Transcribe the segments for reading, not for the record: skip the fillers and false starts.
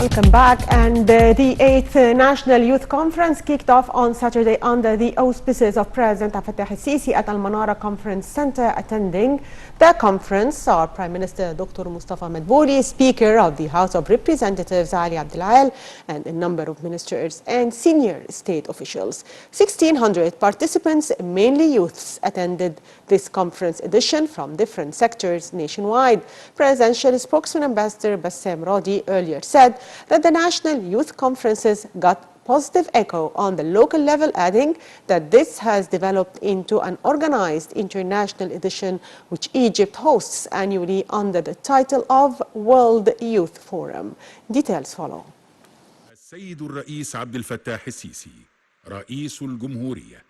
Welcome back. And the 8th National Youth Conference kicked off on Saturday under the auspices of President Abdel Fattah el-Sisi at Al-Manara Conference Center. Attending the conference are Prime Minister Dr. Mustafa Madbouli, Speaker of the House of Representatives Ali Abdel Al, and a number of ministers and senior state officials. 1,600 participants, mainly youths, attended this conference edition from different sectors nationwide. Presidential spokesman Ambassador Bassem Rodi earlier said that the National Youth Conferences got positive echo on the local level, adding that this has developed into an organized international edition which Egypt hosts annually under the title of World Youth Forum. Details follow. السيد الرئيس عبد الفتاح السيسي رئيس الجمهورية.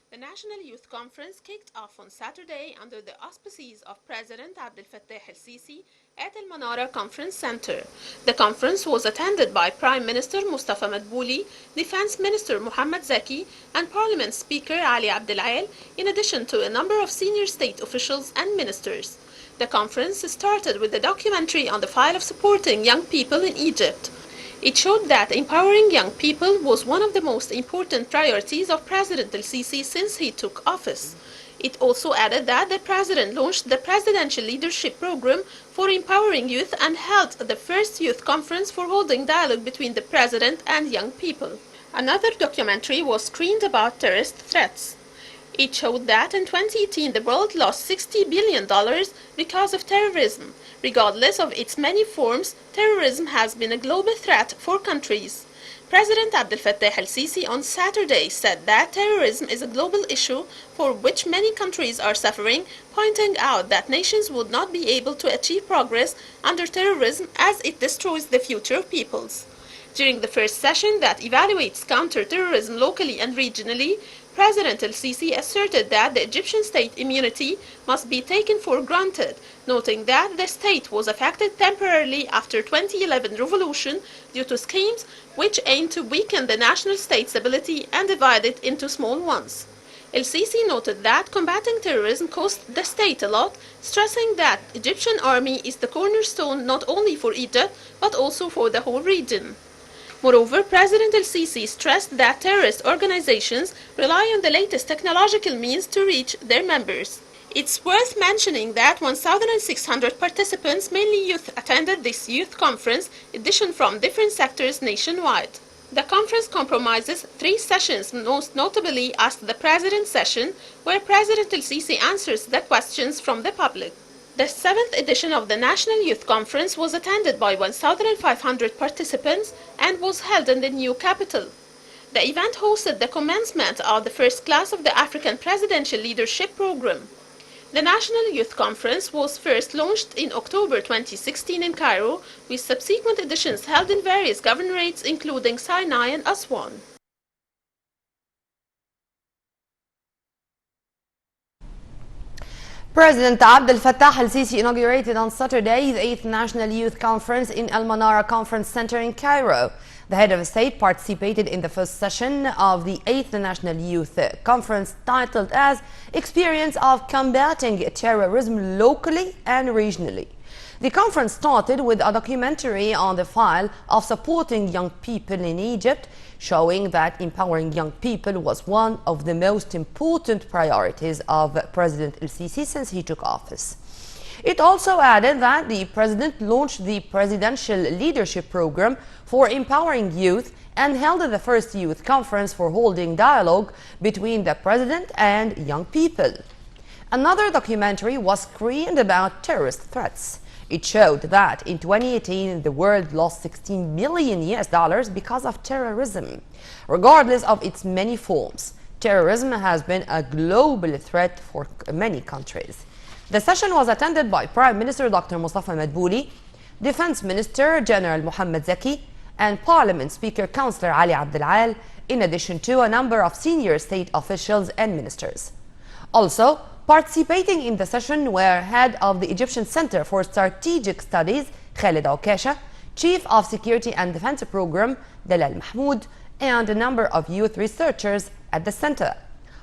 The National Youth Conference kicked off on Saturday under the auspices of President Abdel Fattah el-Sisi at Al-Manara Conference Center. The conference was attended by Prime Minister Mustafa Madbouli, Defense Minister Mohammed Zaki, and Parliament Speaker Ali Abdel Al, in addition to a number of senior state officials and ministers. The conference started with a documentary on the file of supporting young people in Egypt. It showed that empowering young people was one of the most important priorities of President el-Sisi since he took office. It also added that the President launched the Presidential Leadership Program for empowering youth and held the first youth conference for holding dialogue between the President and young people. Another documentary was screened about terrorist threats. It showed that in 2018 the world lost $60 billion because of terrorism. Regardless of its many forms, terrorism has been a global threat for countries. President Abdel Fattah el-Sisi on Saturday said that terrorism is a global issue for which many countries are suffering, pointing out that nations would not be able to achieve progress under terrorism as it destroys the future of peoples. During the first session that evaluates counter-terrorism locally and regionally, President el-Sisi asserted that the Egyptian state immunity must be taken for granted, noting that the state was affected temporarily after 2011 revolution due to schemes which aimed to weaken the national state's ability and divide it into small ones. El-Sisi noted that combating terrorism cost the state a lot, stressing that Egyptian army is the cornerstone not only for Egypt but also for the whole region. Moreover, President el-Sisi stressed that terrorist organizations rely on the latest technological means to reach their members. It's worth mentioning that 1,600 participants, mainly youth, attended this youth conference edition from different sectors nationwide. The conference comprises 3 sessions, most notably Ask the President session, where President el-Sisi answers the questions from the public. The 7th edition of the National Youth Conference was attended by 1,500 participants and was held in the new capital. The event hosted the commencement of the first class of the African Presidential Leadership Program. The National Youth Conference was first launched in October 2016 in Cairo, with subsequent editions held in various governorates including Sinai and Aswan. President Abdel Fattah el-Sisi inaugurated on Saturday the 8th National Youth Conference in Al-Manara Conference Center in Cairo. The head of state participated in the first session of the 8th National Youth Conference titled as Experience of Combating Terrorism Locally and Regionally. The conference started with a documentary on the file of supporting young people in Egypt, showing that empowering young people was one of the most important priorities of President el-Sisi since he took office. It also added that the president launched the Presidential Leadership Program for empowering youth and held the first youth conference for holding dialogue between the president and young people. Another documentary was screened about terrorist threats. It showed that in 2018 the world lost $16 billion because of terrorism. Regardless of its many forms, terrorism has been a global threat for many countries. The session was attended by Prime Minister Dr. Mustafa Madbouli, Defense Minister General Mohammed Zaki, and Parliament Speaker Councillor Ali Abdel Al, in addition to a number of senior state officials and ministers. Also, participating in the session were head of the Egyptian Center for Strategic Studies, Khaled Okasha, Chief of Security and Defense Program, Dalal Mahmoud, and a number of youth researchers at the center.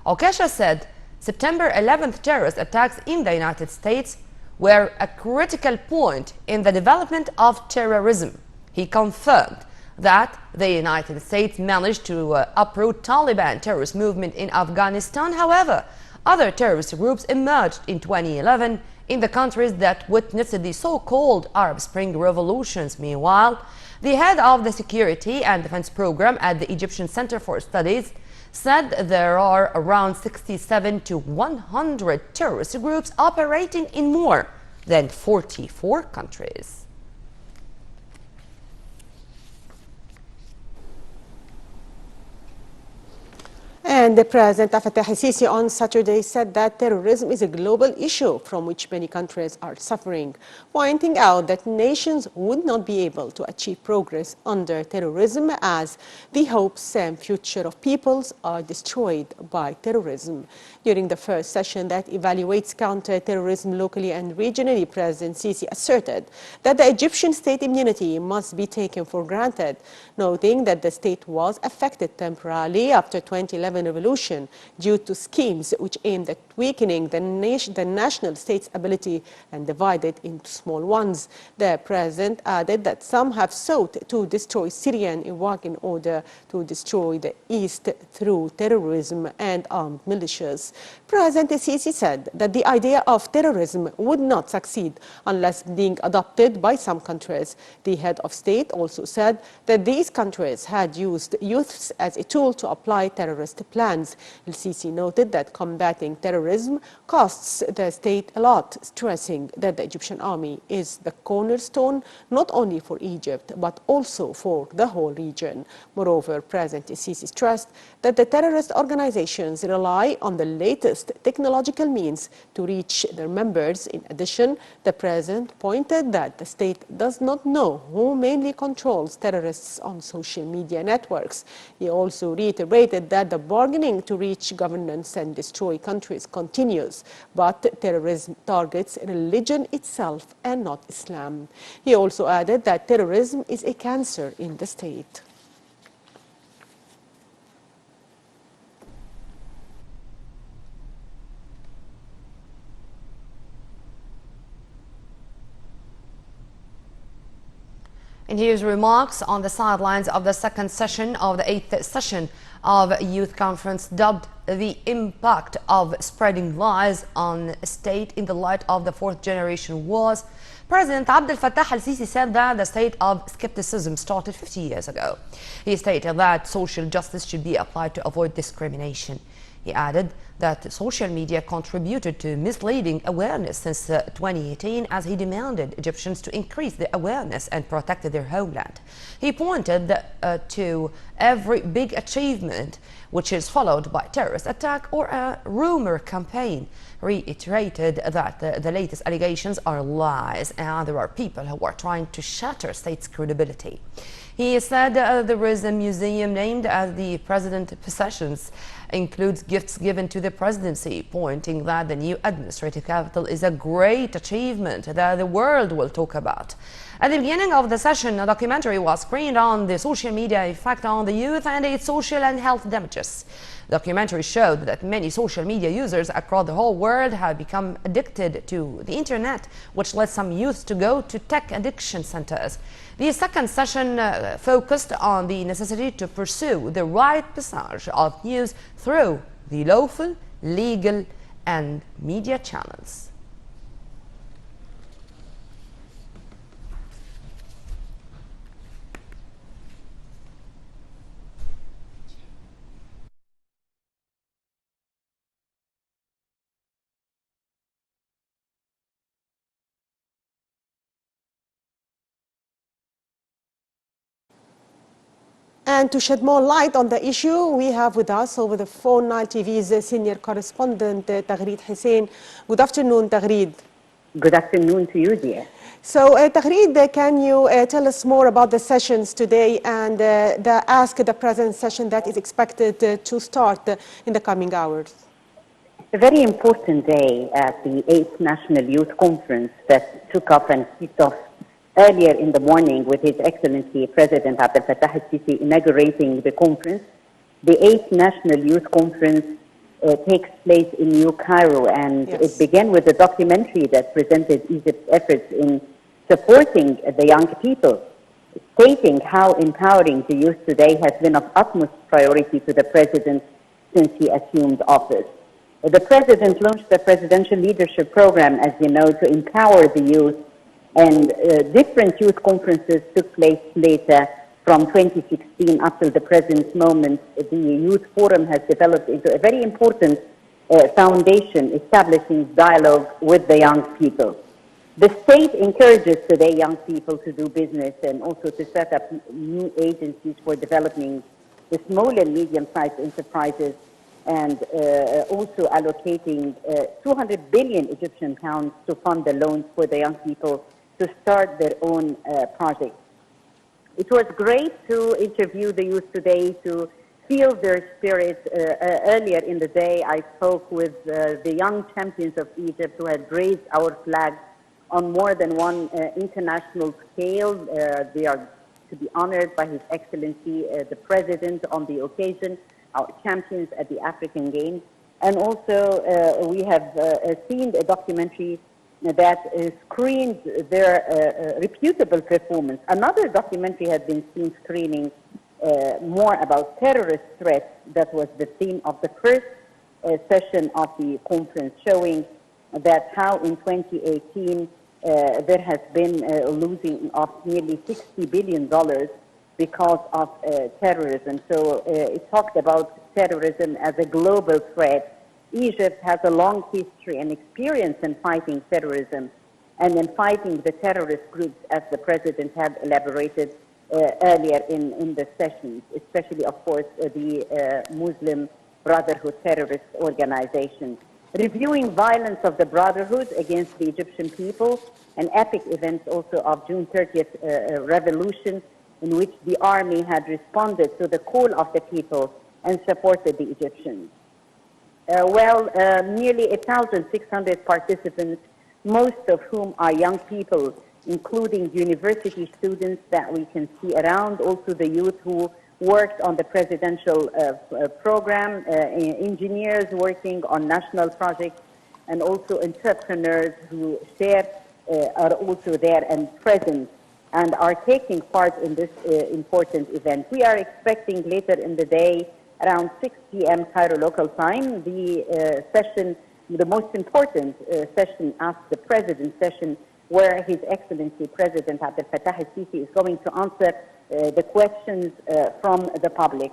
Okasha said September 11th terrorist attacks in the United States were a critical point in the development of terrorism. He confirmed that the United States managed to uproot Taliban terrorist movement in Afghanistan. However, other terrorist groups emerged in 2011 in the countries that witnessed the so-called Arab Spring revolutions. Meanwhile, the head of the Security and Defense Program at the Egyptian Center for Studies said there are around 67 to 100 terrorist groups operating in more than 44 countries. And the President Fattah al-Sisi on Saturday said that terrorism is a global issue from which many countries are suffering, pointing out that nations would not be able to achieve progress under terrorism as the hopes and future of peoples are destroyed by terrorism. During the first session that evaluates counter-terrorism locally and regionally, President Sisi asserted that the Egyptian state immunity must be taken for granted, noting that the state was affected temporarily after 2011 revolution due to schemes which aimed at weakening the national state's ability and divide it into small ones. The president added that some have sought to destroy Syria and Iraq in order to destroy the East through terrorism and armed militias. President Sisi said that the idea of terrorism would not succeed unless being adopted by some countries. The head of state also said that these countries had used youths as a tool to apply terrorist plans. El-Sisi noted that combating terrorism costs the state a lot, stressing that the Egyptian army is the cornerstone not only for Egypt but also for the whole region. Moreover, President El-Sisi stressed that the terrorist organizations rely on the latest technological means to reach their members. In addition, the president pointed that the state does not know who mainly controls terrorists on social media networks. He also reiterated that the bargaining to reach governance and destroy countries continues, but terrorism targets religion itself and not Islam. He also added that terrorism is a cancer in the state. In his remarks on the sidelines of the second session of the 8th session of Youth Conference dubbed The Impact of Spreading Lies on State in the Light of the Fourth Generation Wars, President Abdel Fattah al-Sisi said that the state of skepticism started 50 years ago. He stated that social justice should be applied to avoid discrimination. He added that social media contributed to misleading awareness since 2018 as he demanded Egyptians to increase their awareness and protect their homeland. He pointed to every big achievement which is followed by terrorist attack or a rumor campaign, reiterated that the latest allegations are lies and there are people who are trying to shatter state's credibility. He said there is a museum named as the president's possessions, includes gifts given to the presidency, pointing that the new administrative capital is a great achievement that the world will talk about. At the beginning of the session, a documentary was screened on the social media effect on the youth and its social and health damages. The documentary showed that many social media users across the whole world have become addicted to the internet, which led some youth to go to tech addiction centers. The second session focused on the necessity to pursue the right passage of news through the lawful, legal, and media channels. And to shed more light on the issue, we have with us over the phone Nile TV's senior correspondent, Taghreed Hussein. Good afternoon, Taghreed. Good afternoon to you, dear. So, Taghreed, can you tell us more about the sessions today and the Ask the President session that is expected to start in the coming hours? A very important day at the 8th National Youth Conference that took off and kicked off earlier in the morning with His Excellency President Abdel Fattah al-Sisi inaugurating the conference. The 8th National Youth Conference takes place in New Cairo, and Yes. it began with a documentary that presented Egypt's efforts in supporting the young people, stating how empowering the youth today has been of utmost priority to the president since he assumed office. The president launched the Presidential Leadership Program, as you know, to empower the youth, and different youth conferences took place later from 2016 up till the present moment. The Youth Forum has developed into a very important foundation establishing dialogue with the young people. The state encourages today young people to do business and also to set up new agencies for developing the small and medium-sized enterprises, and also allocating 200 billion Egyptian pounds to fund the loans for the young people to start their own projects. It was great to interview the youth today, to feel their spirit. Earlier in the day, I spoke with the young champions of Egypt who had raised our flag on more than one international scale. They are to be honored by His Excellency, the President, on the occasion, our champions at the African Games. And also, we have seen a documentary that screened their reputable performance. Another documentary had been seen screening more about terrorist threats. That was the theme of the first session of the conference, showing that how in 2018 there has been a losing of nearly $60 billion because of terrorism. So it talked about terrorism as a global threat. Egypt has a long history and experience in fighting terrorism and in fighting the terrorist groups, as the President had elaborated earlier in the sessions, especially, of course, the Muslim Brotherhood terrorist organization. Reviewing violence of the Brotherhood against the Egyptian people, and epic events also of June 30th revolution, in which the army had responded to the call of the people and supported the Egyptians. Nearly 1,600 participants, most of whom are young people, including university students that we can see around, also the youth who worked on the presidential program, engineers working on national projects, and also entrepreneurs who are also there and present and are taking part in this important event. We are expecting later in the day, around 6 p.m. Cairo local time, the session, the most important session as the President's session, where His Excellency President Abdel Fattah al-Sisi is going to answer the questions from the public.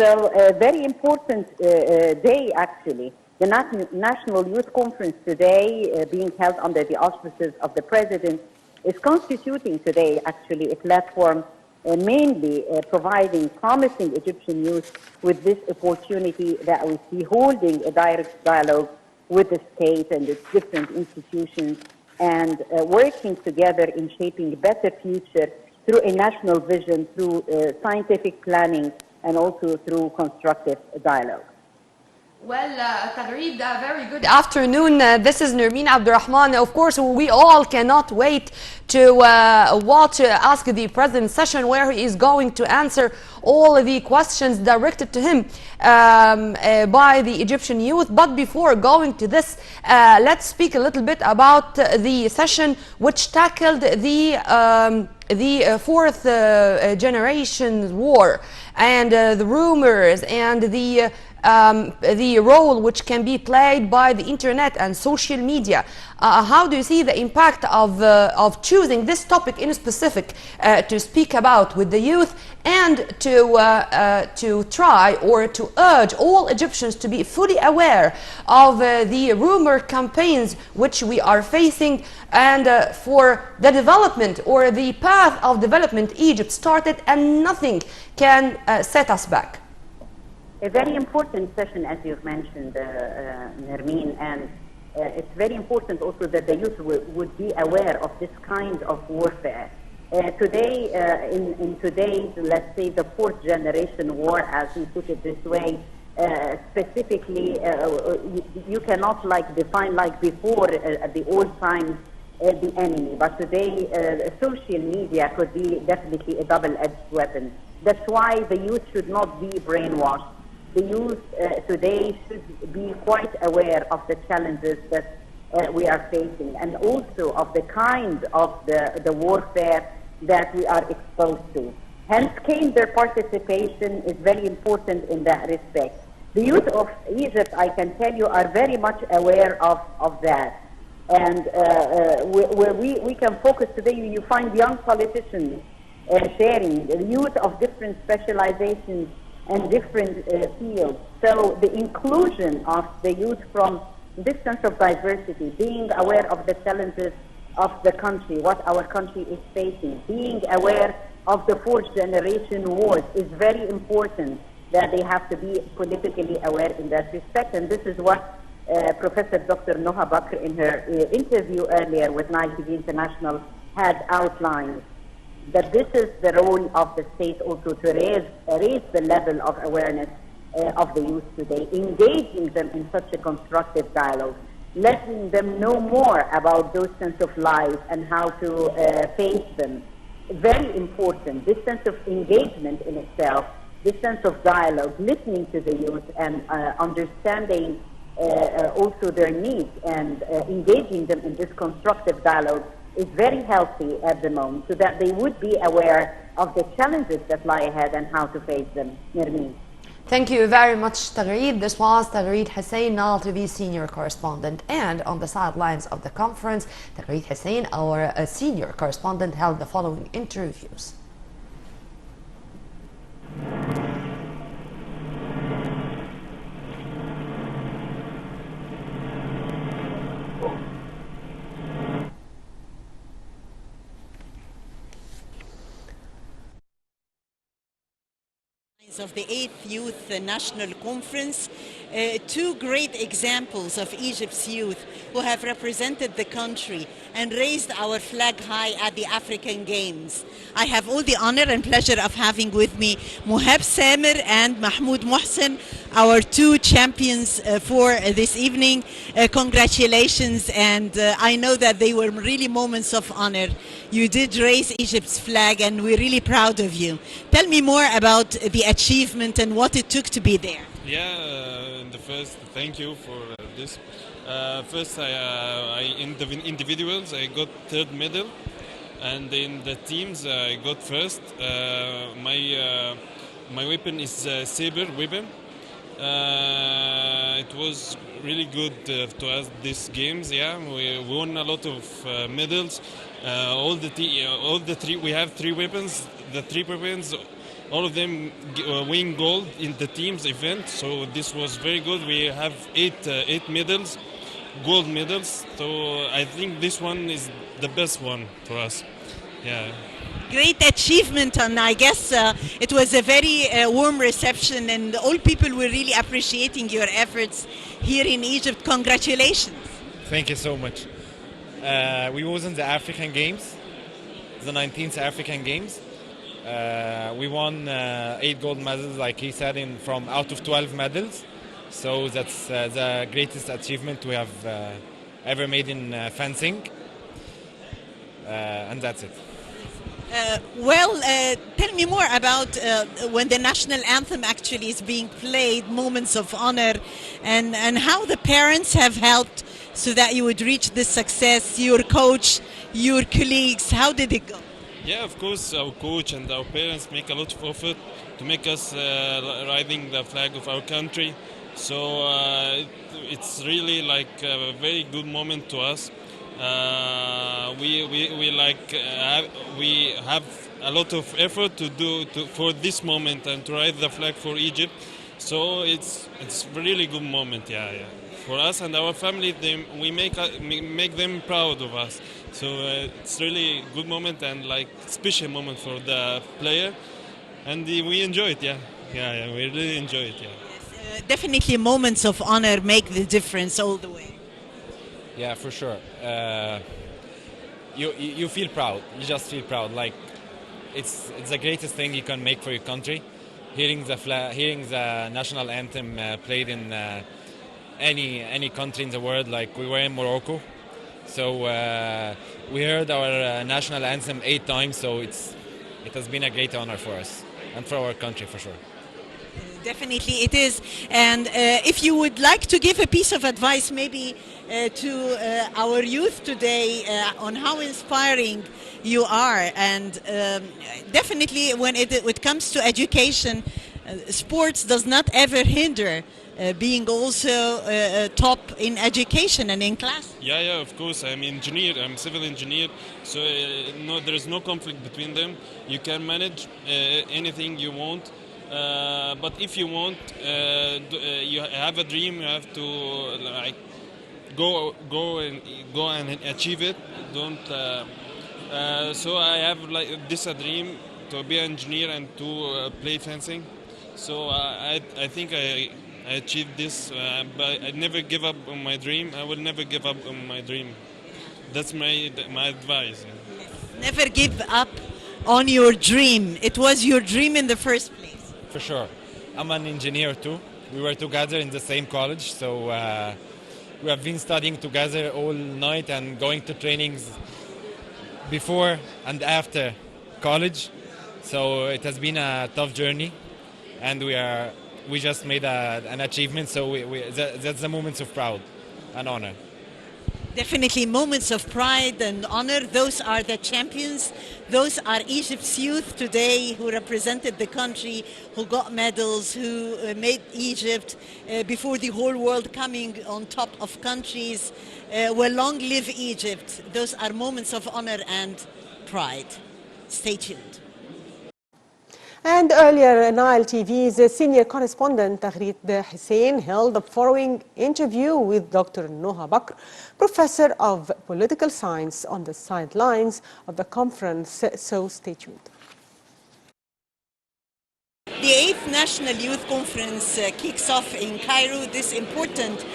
So a very important day, actually. The National Youth Conference today, being held under the auspices of the President, is constituting today, actually, a platform mainly providing promising Egyptian youth with this opportunity that we see, holding a direct dialogue with the state and its different institutions, and working together in shaping a better future through a national vision, through scientific planning, and also through constructive dialogue. Well, Tagreed, very good afternoon. This is Nermeen Abdurrahman. Of course, we all cannot wait to ask the President's session, where he is going to answer all the questions directed to him by the Egyptian youth. But before going to this, let's speak a little bit about the session which tackled the fourth generation war and the rumors and the role which can be played by the internet and social media. How do you see the impact of choosing this topic in specific to speak about with the youth, and to try or to urge all Egyptians to be fully aware of the rumor campaigns which we are facing, and for the development or the path of development Egypt started, and nothing can set us back? A very important session, as you've mentioned, Nermeen, and it's very important also that the youth would be aware of this kind of warfare. Today, in today's, let's say, the fourth generation war, as we put it this way, specifically, you cannot define like before at the old times the enemy, but today social media could be definitely a double-edged weapon. That's why the youth should not be brainwashed. the youth today should be quite aware of the challenges that we are facing, and also of the kind of the warfare that we are exposed to. Hence came their participation is very important in that respect. The youth of Egypt, I can tell you, are very much aware of that. And where we can focus today, you find young politicians sharing, the youth of different specializations and different fields. So the inclusion of the youth from this sense of diversity, being aware of the challenges of the country, what our country is facing, being aware of the fourth generation wars is very important, that they have to be politically aware in that respect. And this is what Professor Dr. Noha Bakr in her interview earlier with Nile TV International had outlined, that this is the role of the state also to raise the level of awareness of the youth today, engaging them in such a constructive dialogue, letting them know more about those sense of life and how to face them. Very important, this sense of engagement in itself, this sense of dialogue, listening to the youth and understanding also their needs and engaging them in this constructive dialogue is very healthy at the moment, so that they would be aware of the challenges that lie ahead and how to face them. Nermeen. Thank you very much, Taghreed. This was Taghreed Hussein, Nile TV senior correspondent. And on the sidelines of the conference, Taghreed Hussein, our senior correspondent, held the following interviews. Of the 8th Youth National Conference, two great examples of Egypt's youth who have represented the country and raised our flag high at the African Games. I have all the honor and pleasure of having with me Muhab Samir and Mahmoud Mohsen, our two champions for this evening. Congratulations, and I know that they were really moments of honor. You did raise Egypt's flag and we're really proud of you. Tell me more about the achievement and what it took to be there. Yeah, in the first, thank you for this. First, in the individuals, I got third medal, and in the teams, I got first. My weapon is saber weapon. It was really good to us these games. Yeah, we won a lot of medals. All the three, we have three weapons. The three weapons, all of them win gold in the team's event. So this was very good. We have eight medals, gold medals. So I think this one is the best one for us. Yeah. Great achievement, and I guess it was a very warm reception, and all people were really appreciating your efforts here in Egypt. Congratulations. Thank you so much. We was in the African Games, the 19th African Games. We won 8 gold medals, like he said, from out of 12 medals. So that's the greatest achievement we have ever made in fencing. And that's it. Tell me more about when the national anthem actually is being played, moments of honor, and how the parents have helped so that you would reach this success, your coach, your colleagues. How did it go? Yeah, of course, our coach and our parents make a lot of effort to make us riding the flag of our country. So it's really like a very good moment to us. We have a lot of effort for this moment and to ride the flag for Egypt. So it's a really good moment, yeah. For us and our family, we make them proud of us. So it's really a good moment and like special moment for the player, and we enjoy it, yeah. We really enjoy it, yeah. Yes, definitely, moments of honor make the difference all the way. Yeah, for sure. You feel proud. You just feel proud. Like it's the greatest thing you can make for your country. Hearing the national anthem played in any country in the world. Like we were in Morocco, so we heard our national anthem 8 times. So it has been a great honor for us and for our country for sure. Definitely it is. And if you would like to give a piece of advice maybe to our youth today on how inspiring you are, and definitely when it comes to education, sports does not ever hinder being also top in education and in class. Yeah, of course. I'm engineer. I'm civil engineer. So no, there is no conflict between them. You can manage anything you want. But if you want, you have a dream. You have to like go and achieve it. Don't. So I have like this a dream to be an engineer and to play fencing. So I think I achieved this, but I never give up on my dream. I will never give up on my dream. That's my advice. Never give up on your dream. It was your dream in the first place. For sure. I'm an engineer too. We were together in the same college, so we have been studying together all night and going to trainings before and after college. So it has been a tough journey, and we just made an achievement. So that's the moments of proud and honor. Definitely moments of pride and honor. Those are the champions. Those are Egypt's youth today who represented the country, who got medals, who made Egypt before the whole world coming on top of countries. Well, long live Egypt. Those are moments of honor and pride. Stay tuned. And earlier, Nile TV's senior correspondent Taghreet Hussein held the following interview with Dr. Noha Bakr, professor of political science, on the sidelines of the conference, so stay tuned. The 8th National Youth Conference kicks off in Cairo, this important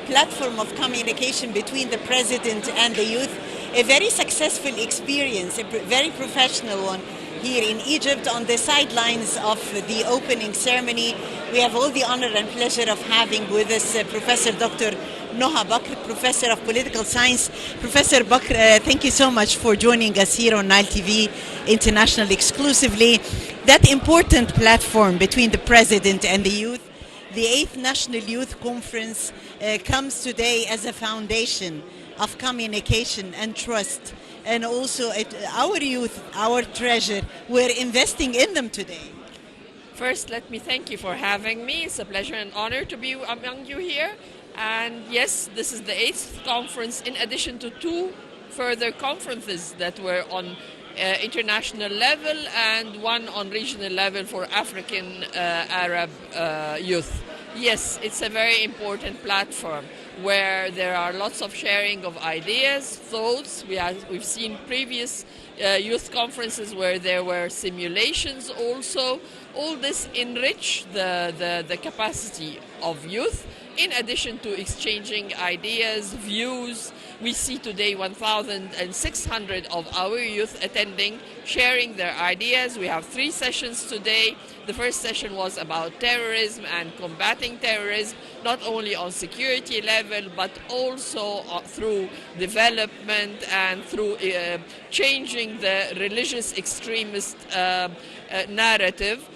platform of communication between the president and the youth. A very successful experience, a very professional one. Here in Egypt, on the sidelines of the opening ceremony, we have all the honor and pleasure of having with us Professor Dr. Noha Bakr, Professor of Political Science. Professor Bakr, thank you so much for joining us here on Nile TV International exclusively. That important platform between the President and the youth, the 8th National Youth Conference comes today as a foundation of communication and trust. And also our youth, our treasure, we're investing in them today. First, let me thank you for having me. It's a pleasure and honor to be among you here. And yes, this is the 8th conference in addition to 2 further conferences that were on international level and 1 on regional level for African Arab youth. Yes, it's a very important platform where there are lots of sharing of ideas, thoughts. We've seen previous youth conferences where there were simulations also. All this enrich the capacity of youth, in addition to exchanging ideas, views. We see today 1,600 of our youth attending, sharing their ideas. We have 3 sessions today. The first session was about terrorism and combating terrorism, not only on security level, but also through development and through changing the religious extremist narrative.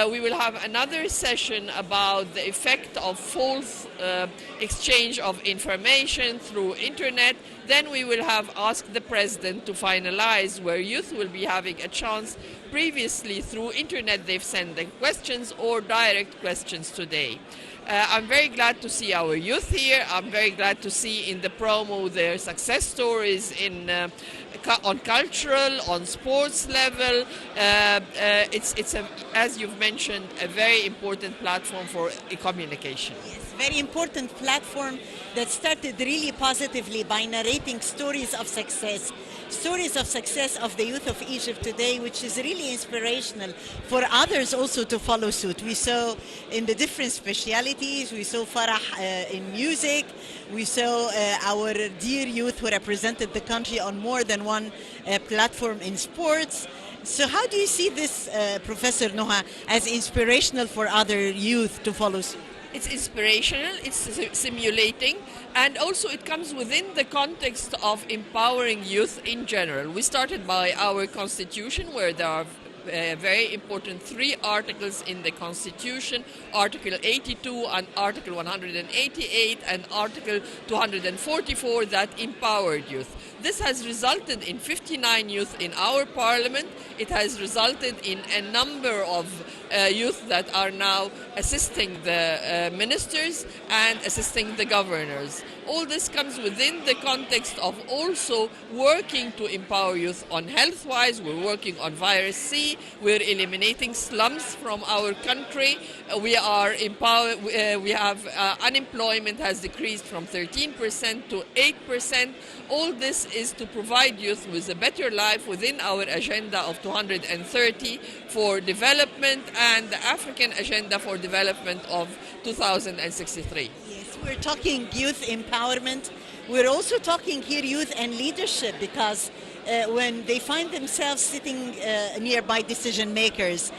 We will have another session about the effect of false exchange of information through internet. Then we will have asked the president to finalize, where youth will be having a chance. Previously through internet they've sent the questions or direct questions today. I'm very glad to see our youth here. I'm very glad to see in the promo their success stories on cultural, on sports level. It's as you've mentioned, a very important platform for communication. Yes, very important platform that started really positively by narrating stories of success of the youth of Egypt today, which is really inspirational for others also to follow suit. We saw in the different specialities, we saw Farah in music, we saw our dear youth who represented the country on more than one platform in sports. So how do you see this, Professor Noha, as inspirational for other youth to follow suit? It's inspirational, it's simulating, and also it comes within the context of empowering youth in general. We started by our constitution, where there are very important 3 articles in the Constitution, Article 82 and Article 188 and Article 244 that empowered youth. This has resulted in 59 youth in our parliament. It has resulted in a number of youth that are now assisting the ministers and assisting the governors. All this comes within the context of also working to empower youth on health-wise. We're working on virus C. We're eliminating slums from our country. We are empowered. We have unemployment has decreased from 13% to 8%. All this is to provide youth with a better life within our agenda of 230 for development and the African agenda for development of 2063. Yes, we're talking youth empowerment. We're also talking here youth and leadership, because when they find themselves sitting nearby decision makers,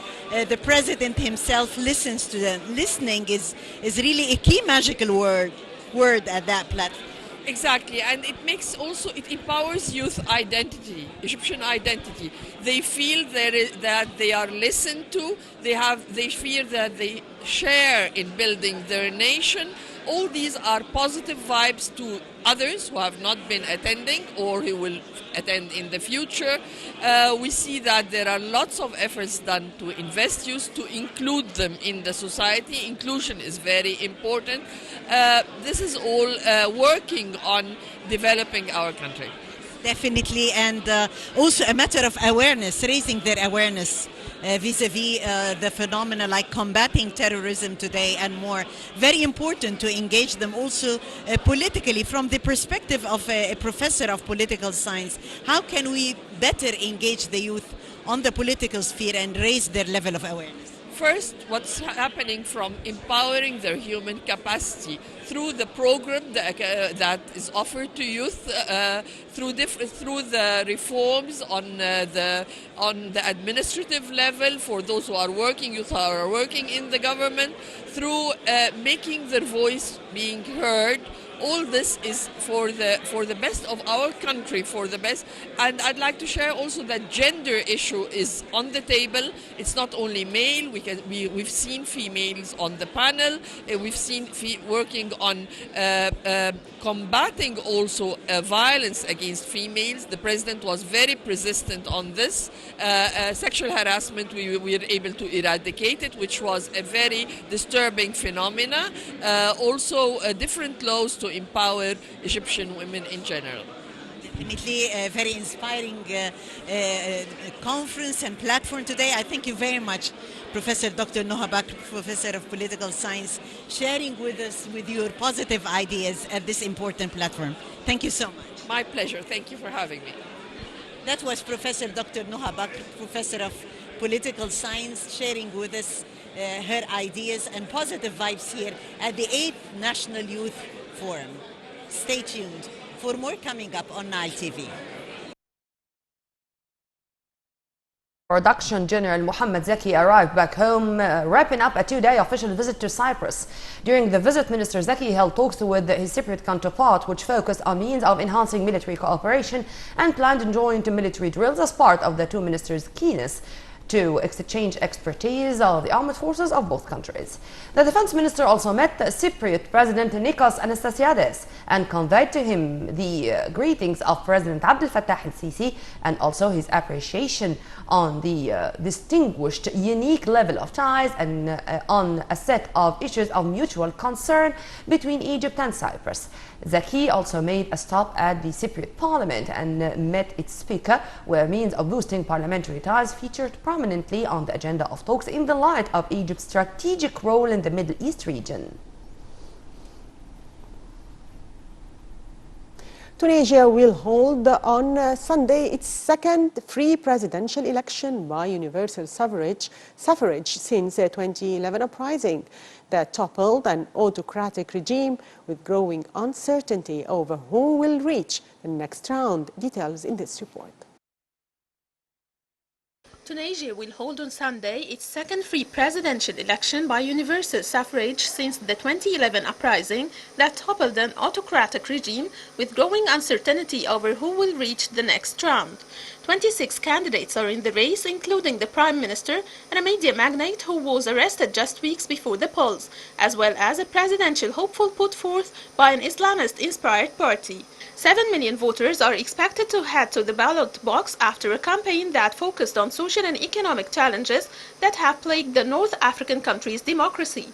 the president himself listens to them. Listening is really a key magical word at that platform. Exactly, and it makes also, it empowers youth identity, Egyptian identity. They feel that they are listened to, they feel that they share in building their nation. All these are positive vibes to others who have not been attending or who will attend in the future. We see that there are lots of efforts done to invest youth, to include them in the society. Inclusion is very important. This is all working on developing our country. Definitely, and also a matter of awareness, raising their awareness vis-a-vis the phenomena like combating terrorism today and more. Very important to engage them also politically from the perspective of a professor of political science. How can we better engage the youth on the political sphere and raise their level of awareness? First, what's happening from empowering their human capacity through the program that is offered to youth, through the reforms on the administrative level for those who are working, youth who are working in the government, through making their voice being heard. All this is for the best of our country, for the best. And I'd like to share also that gender issue is on the table. It's not only male. We've seen females on the panel. We've seen working on combating also violence against females. The president was very persistent on this. Sexual harassment, we were able to eradicate it, which was a very disturbing phenomena. Also, different laws to empower Egyptian women in general. Definitely a very inspiring conference and platform today. I thank you very much, Professor Dr. Noha Bakr, Professor of Political Science, sharing with us with your positive ideas at this important platform. Thank you so much. My pleasure. Thank you for having me. That was Professor Dr. Noha Bakr, Professor of Political Science, sharing with us her ideas and positive vibes here at the 8th National Youth Forum. Stay tuned for more coming up on Nile TV. Production General Mohammed Zaki arrived back home, wrapping up a 2-day official visit to Cyprus. During the visit, Minister Zaki held talks with his Cypriot counterpart, which focused on means of enhancing military cooperation and planned joint military drills as part of the two ministers' keenness to exchange expertise of the armed forces of both countries. The defense minister also met Cypriot President Nikos Anastasiades and conveyed to him the greetings of President Abdel Fattah el-Sisi and also his appreciation on the distinguished, unique level of ties and on a set of issues of mutual concern between Egypt and Cyprus. Zaki also made a stop at the Cypriot parliament and met its speaker, where means of boosting parliamentary ties featured prominently on the agenda of talks in the light of Egypt's strategic role in the Middle East region. Tunisia will hold on Sunday its second free presidential election by universal suffrage since the 2011 uprising that toppled an autocratic regime with growing uncertainty over who will reach the next round. Details in this report. Tunisia will hold on Sunday its second free presidential election by universal suffrage since the 2011 uprising that toppled an autocratic regime with growing uncertainty over who will reach the next round. 26 candidates are in the race, including the Prime Minister and a media magnate who was arrested just weeks before the polls, as well as a presidential hopeful put forth by an Islamist-inspired party. 7 million voters are expected to head to the ballot box after a campaign that focused on social and economic challenges that have plagued the North African country's democracy.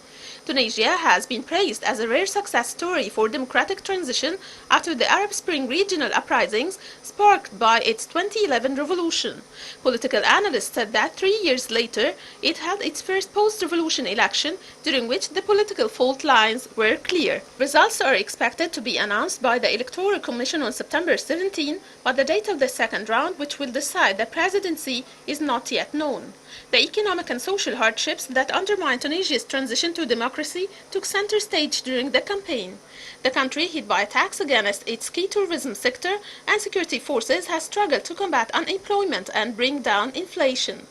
Tunisia has been praised as a rare success story for democratic transition after the Arab Spring regional uprisings sparked by its 2011 revolution. Political analysts said that 3 years later, it held its first post-revolution election during which the political fault lines were clear. Results are expected to be announced by the Electoral Commission on September 17, but the date of the second round, which will decide the presidency, is not yet known. The economic and social hardships that undermine Tunisia's transition to democracy took center stage during the campaign. The country, hit by attacks against its key tourism sector and security forces, has struggled to combat unemployment and bring down inflation.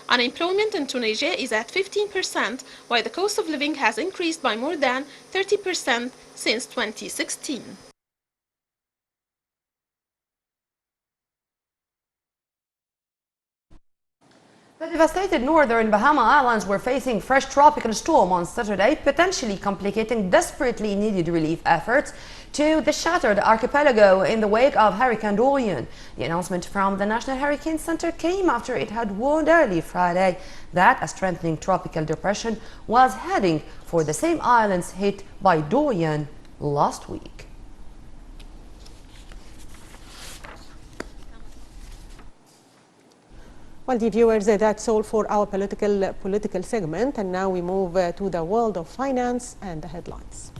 Unemployment in Tunisia is at 15%, while the cost of living has increased by more than 30% since 2016. The devastated northern Bahama Islands were facing fresh tropical storm on Saturday, potentially complicating desperately needed relief efforts to the shattered archipelago in the wake of Hurricane Dorian. The announcement from the National Hurricane Center came after it had warned early Friday that a strengthening tropical depression was heading for the same islands hit by Dorian last week. Well, dear viewers, that's all for our political segment, and now we move to the world of finance and the headlines.